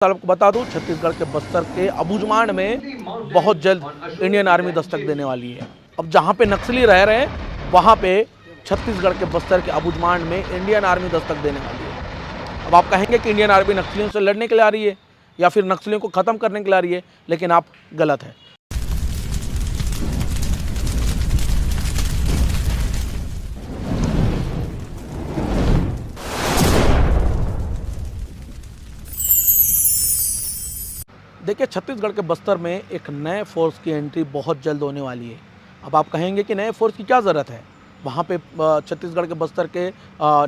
आपको बता दूं, छत्तीसगढ़ के बस्तर के अबूझमाड़ में बहुत जल्द इंडियन आर्मी दस्तक देने वाली है। अब जहां पे नक्सली रह रहे हैं वहां पे छत्तीसगढ़ के बस्तर के अबूझमाड़ में इंडियन आर्मी दस्तक देने वाली है। अब आप कहेंगे कि इंडियन आर्मी नक्सलियों से लड़ने के लिए आ रही है या फिर नक्सलियों को खत्म करने के लिए आ रही है, लेकिन आप गलत है। देखिए, छत्तीसगढ़ के बस्तर में एक नए फोर्स की एंट्री बहुत जल्द होने वाली है। अब आप कहेंगे कि नए फोर्स की क्या ज़रूरत है? वहाँ पे छत्तीसगढ़ के बस्तर के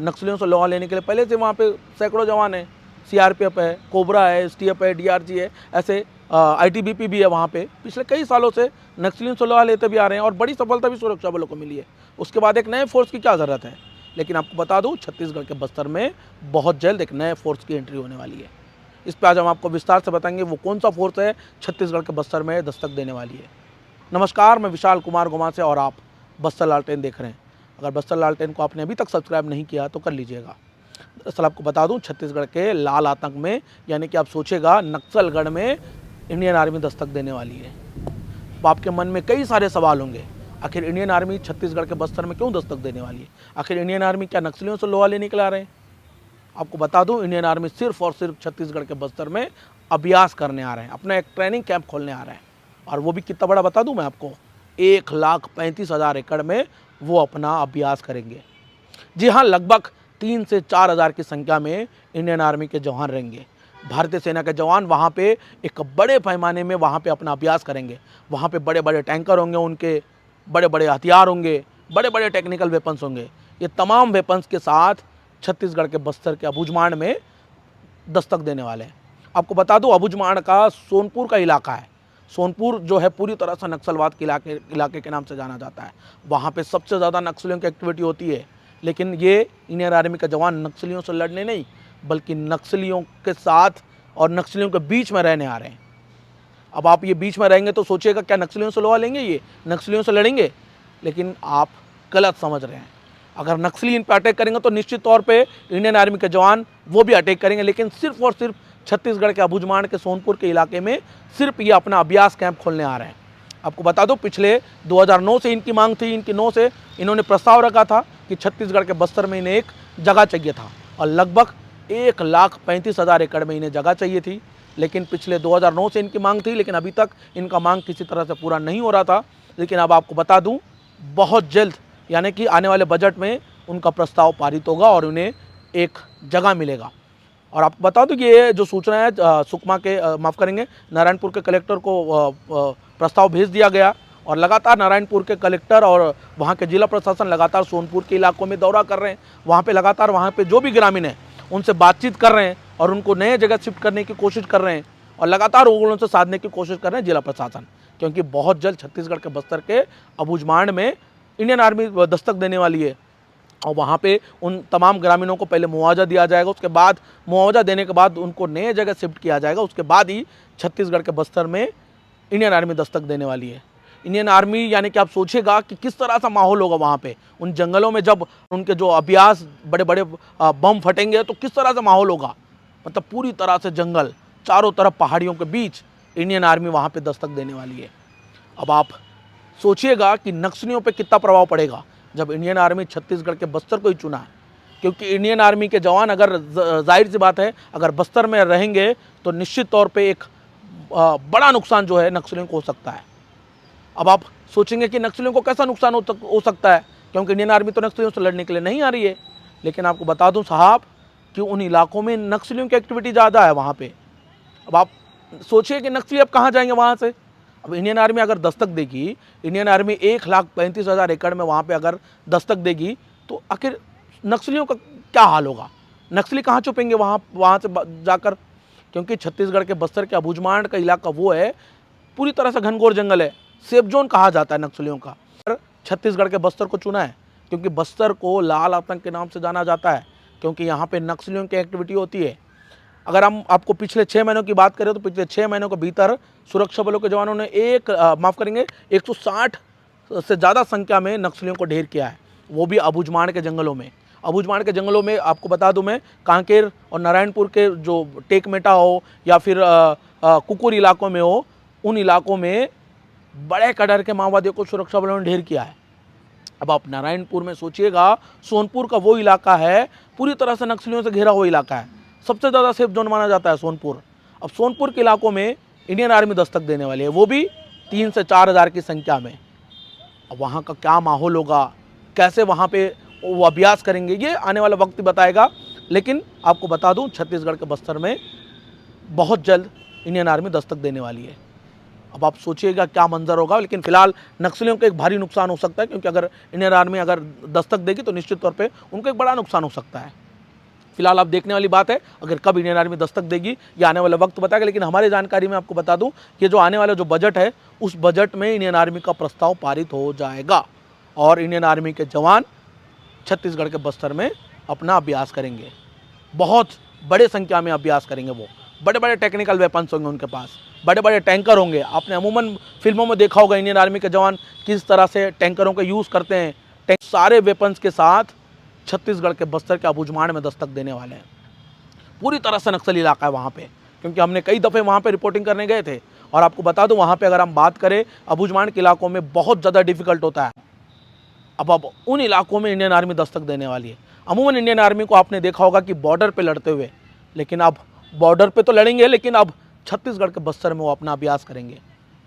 नक्सलियों से लोहा लेने के लिए पहले से वहाँ पे सैकड़ों जवान हैं। सीआरपीएफ है, कोबरा है, एसटीएफ है, डीआरजी है, ऐसे आईटीबीपी भी है वहाँ पे। पिछले कई सालों से नक्सलियों से लोहा लेते भी आ रहे हैं और बड़ी सफलता भी सुरक्षा बलों को मिली है। उसके बाद एक नए फोर्स की क्या ज़रूरत है? लेकिन आपको बता दूँ, छत्तीसगढ़ के बस्तर में बहुत जल्द एक नए फोर्स की एंट्री होने वाली है। इस पे आज हम आपको विस्तार से बताएंगे वो कौन सा फोर्स है छत्तीसगढ़ के बस्तर में दस्तक देने वाली है। नमस्कार, मैं विशाल कुमार गुमा से और आप बस्तर लालटेन देख रहे हैं। अगर बस्तर लालटेन को आपने अभी तक सब्सक्राइब नहीं किया तो कर लीजिएगा। दरअसल आपको बता दूं, छत्तीसगढ़ के लाल आतंक में, यानी कि आप सोचेगा नक्सलगढ़ में इंडियन आर्मी दस्तक देने वाली है। तो आपके मन में कई सारे सवाल होंगे, आखिर इंडियन आर्मी छत्तीसगढ़ के बस्तर में क्यों दस्तक देने वाली है? आखिर इंडियन आर्मी क्या नक्सलियों से लोहा लेने के लिए आ रहे हैं? आपको बता दूं, इंडियन आर्मी सिर्फ और सिर्फ छत्तीसगढ़ के बस्तर में अभ्यास करने आ रहे हैं, अपना एक ट्रेनिंग कैंप खोलने आ रहे हैं। और वो भी कितना बड़ा बता दूं मैं आपको, 1,35,000 एकड़ में वो अपना अभ्यास करेंगे। जी हाँ, लगभग 3 से 4,000 की संख्या में इंडियन आर्मी के जवान रहेंगे। भारतीय सेना के जवान वहाँ पे एक बड़े पैमाने में वहाँ पे अपना अभ्यास करेंगे। वहाँ पे बड़े बड़े टैंकर होंगे, उनके बड़े बड़े हथियार होंगे, बड़े बड़े टेक्निकल वेपन्स होंगे। ये तमाम वेपन्स के साथ छत्तीसगढ़ के बस्तर के अबूझमाड़ में दस्तक देने वाले हैं। आपको बता दूं, अबूझमाड़ का सोनपुर का इलाका है। सोनपुर जो है पूरी तरह से नक्सलवाद के इलाके के नाम से जाना जाता है। वहाँ पे सबसे ज़्यादा नक्सलियों की एक्टिविटी होती है। लेकिन ये इंडियन आर्मी का जवान नक्सलियों से लड़ने नहीं, बल्कि नक्सलियों के साथ और नक्सलियों के बीच में रहने आ रहे हैं। अब आप ये बीच में रहेंगे तो सोचिएगा, क्या नक्सलियों से लोहा लेंगे? ये नक्सलियों से लड़ेंगे? लेकिन आप गलत समझ रहे हैं। अगर नक्सली इन पर अटैक करेंगे तो निश्चित तौर पे इंडियन आर्मी के जवान वो भी अटैक करेंगे, लेकिन सिर्फ और सिर्फ छत्तीसगढ़ के अबूझमाड़ के सोनपुर के इलाके में सिर्फ ये अपना अभ्यास कैंप खोलने आ रहे हैं। आपको बता दो, पिछले 2009 से इनकी मांग थी, इनकी 9 से इन्होंने प्रस्ताव रखा था कि छत्तीसगढ़ के बस्तर में इन्हें एक जगह चाहिए था और लगभग 1,35,000 एकड़ में इन्हें जगह चाहिए थी। लेकिन पिछले 2009 से इनकी मांग थी, लेकिन अभी तक इनका मांग किसी तरह से पूरा नहीं हो रहा था। लेकिन अब आपको बता दूँ, बहुत जल्द, यानी कि आने वाले बजट में उनका प्रस्ताव पारित होगा और उन्हें एक जगह मिलेगा। और आपको बता दूं कि ये जो सूचना है सुकमा के नारायणपुर के कलेक्टर को प्रस्ताव भेज दिया गया और लगातार नारायणपुर के कलेक्टर और वहाँ के जिला प्रशासन लगातार सोनपुर के इलाकों में दौरा कर रहे हैं। वहाँ पे लगातार वहाँ पे जो भी ग्रामीण हैं उनसे बातचीत कर रहे हैं और उनको नए जगह शिफ्ट करने की कोशिश कर रहे हैं और लगातार उनसे साधने की कोशिश कर रहे हैं जिला प्रशासन, क्योंकि बहुत जल्द छत्तीसगढ़ के बस्तर के अबूझमाड़ में इंडियन आर्मी दस्तक देने वाली है। और वहाँ पे उन तमाम ग्रामीणों को पहले मुआवजा दिया जाएगा, उसके बाद मुआवजा देने के बाद उनको नए जगह शिफ्ट किया जाएगा। उसके बाद ही छत्तीसगढ़ के बस्तर में इंडियन आर्मी दस्तक देने वाली है। इंडियन आर्मी, यानी कि आप सोचिएगा कि किस तरह का माहौल होगा वहाँ पे उन जंगलों में, जब उनके जो अभ्यास बड़े बड़े बम फटेंगे तो किस तरह से माहौल होगा। मतलब पूरी तरह से जंगल, चारों तरफ पहाड़ियों के बीच इंडियन आर्मी वहाँ पर दस्तक देने वाली है। अब आप सोचिएगा कि नक्सलियों पे कितना प्रभाव पड़ेगा जब इंडियन आर्मी छत्तीसगढ़ के बस्तर को ही चुना है, क्योंकि इंडियन आर्मी के जवान, अगर जाहिर सी बात है, अगर बस्तर में रहेंगे तो निश्चित तौर पे एक बड़ा नुकसान जो है नक्सलियों को हो सकता है। अब आप सोचेंगे कि नक्सलियों को कैसा नुकसान हो सकता है, क्योंकि इंडियन आर्मी तो नक्सलियों से लड़ने के लिए नहीं आ रही है। लेकिन आपको बता दूँ साहब कि उन इलाकों में नक्सलियों की एक्टिविटी ज़्यादा है वहाँ पर। अब आप सोचिए कि नक्सली अब कहाँ जाएंगे वहाँ से? अब इंडियन आर्मी अगर दस्तक देगी, इंडियन आर्मी 1,35,000 एकड़ में वहाँ पे अगर दस्तक देगी तो आखिर नक्सलियों का क्या हाल होगा? नक्सली कहाँ छुपेंगे वहाँ से जाकर? क्योंकि छत्तीसगढ़ के बस्तर के अबूझमाड़ का इलाका वो है, पूरी तरह से घनघोर जंगल है, सेफ जोन कहा जाता है नक्सलियों का। छत्तीसगढ़ के बस्तर को चुना है क्योंकि बस्तर को लाल आतंक के नाम से जाना जाता है, क्योंकि यहाँ पर नक्सलियों की एक्टिविटी होती है। अगर हम आपको पिछले 6 महीनों की बात करें तो पिछले 6 महीनों के भीतर सुरक्षा बलों के जवानों ने 160 से ज़्यादा संख्या में नक्सलियों को ढेर किया है, वो भी अबूझमाड़ के जंगलों में। अबूझमाड़ के जंगलों में आपको बता दूं मैं, कांकेर और नारायणपुर के जो टेकमेटा हो या फिर कुकुर इलाकों में हो, उन इलाकों में बड़े कदर के माओवादियों को सुरक्षा बलों ने ढेर किया है। अब आप नारायणपुर में सोचिएगा, सोनपुर का वो इलाका है पूरी तरह से नक्सलियों से घिरा हुआ इलाका है, सबसे ज़्यादा सेफ जोन माना जाता है सोनपुर। अब सोनपुर के इलाकों में इंडियन आर्मी दस्तक देने वाली है, वो भी 3 से 4 हज़ार की संख्या में। अब वहाँ का क्या माहौल होगा, कैसे वहाँ पे वो अभ्यास करेंगे, ये आने वाला वक्त ही बताएगा। लेकिन आपको बता दूं, छत्तीसगढ़ के बस्तर में बहुत जल्द इंडियन आर्मी दस्तक देने वाली है। अब आप सोचिएगा क्या मंजर होगा, लेकिन फिलहाल नक्सलियों को एक भारी नुकसान हो सकता है, क्योंकि अगर इंडियन आर्मी अगर दस्तक देगी तो निश्चित तौर पे उनको एक बड़ा नुकसान हो सकता है। फिलहाल आप देखने वाली बात है, अगर कब इंडियन आर्मी दस्तक देगी ये आने वाला वक्त बताएगा। लेकिन हमारी जानकारी में आपको बता दूं कि जो आने वाला जो बजट है, उस बजट में इंडियन आर्मी का प्रस्ताव पारित हो जाएगा और इंडियन आर्मी के जवान छत्तीसगढ़ के बस्तर में अपना अभ्यास करेंगे। बहुत बड़े संख्या में अभ्यास करेंगे। वो बड़े बड़े टेक्निकल वेपन्स होंगे उनके पास, बड़े बड़े टैंकर होंगे। आपने अमूमन फिल्मों में देखा होगा इंडियन आर्मी के जवान किस तरह से टैंकरों का यूज़ करते हैं। सारे वेपन्स के साथ छत्तीसगढ़ के बस्तर के अबूझमाड़ में दस्तक देने वाले हैं। पूरी तरह से नक्सली इलाका है वहाँ पे, क्योंकि हमने कई दफ़े वहाँ पे रिपोर्टिंग करने गए थे। और आपको बता दूँ, वहाँ पे अगर हम बात करें, अबूझमाड़ के इलाकों में बहुत ज़्यादा डिफिकल्ट होता है। अब उन इलाकों में इंडियन आर्मी दस्तक देने वाली है। अमूमन इंडियन आर्मी को आपने देखा होगा कि बॉर्डर पे लड़ते हुए, लेकिन अब बॉर्डर पे तो लड़ेंगे, लेकिन अब छत्तीसगढ़ के बस्तर में वो अपना अभ्यास करेंगे।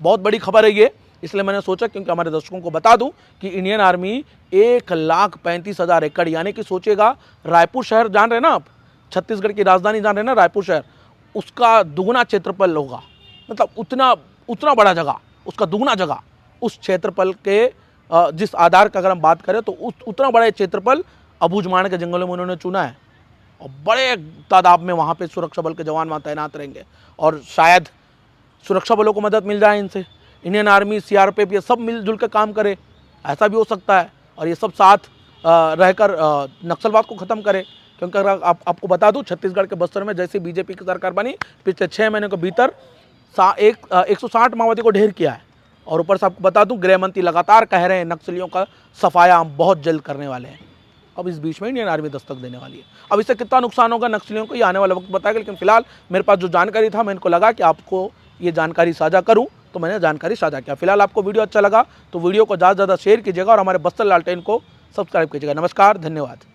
बहुत बड़ी खबर है ये, इसलिए मैंने सोचा क्योंकि हमारे दर्शकों को बता दूं कि इंडियन आर्मी 1,35,000 एकड़, यानी कि सोचिएगा रायपुर शहर जान रहे ना आप, छत्तीसगढ़ की राजधानी जान रहे ना रायपुर शहर, उसका दुगुना क्षेत्रफल होगा। मतलब उतना बड़ा जगह, उसका दुगुना जगह उस क्षेत्रफल के जिस आधार का अगर हम बात करें तो उतना बड़ा क्षेत्रफल अबूझमाड़ के जंगलों में उन्होंने चुना है। और बड़े तादाद में वहाँ पे सुरक्षा बल के जवान वहाँ तैनात रहेंगे और शायद सुरक्षा बलों को मदद मिल जाए इनसे। इंडियन आर्मी, सीआरपीएफ ये सब मिलजुल कर काम करे, ऐसा भी हो सकता है। और ये सब साथ रहकर नक्सलवाद को ख़त्म करे। क्योंकि अगर आपको बता दूं, छत्तीसगढ़ के बस्तर में जैसे बीजेपी की सरकार बनी, पिछले 6 महीने के भीतर 160 माओवादी को ढेर किया है। और ऊपर से आपको बता दूं, गृह मंत्री लगातार कह रहे हैं नक्सलियों का सफाया हम बहुत जल्द करने वाले हैं। अब इस बीच में इंडियन आर्मी दस्तक देने वाली है। अब इससे कितना नुकसान होगा नक्सलियों को, ये आने वाला वक्त बताएगा। लेकिन फिलहाल मेरे पास जो जानकारी था, मैं इनको लगा कि आपको ये जानकारी साझा करूं, तो मैंने जानकारी साझा किया। फिलहाल आपको वीडियो अच्छा लगा तो वीडियो को ज़्यादा से ज़्यादा शेयर कीजिएगा और हमारे बस्तर लालटेन को सब्सक्राइब कीजिएगा। नमस्कार, धन्यवाद।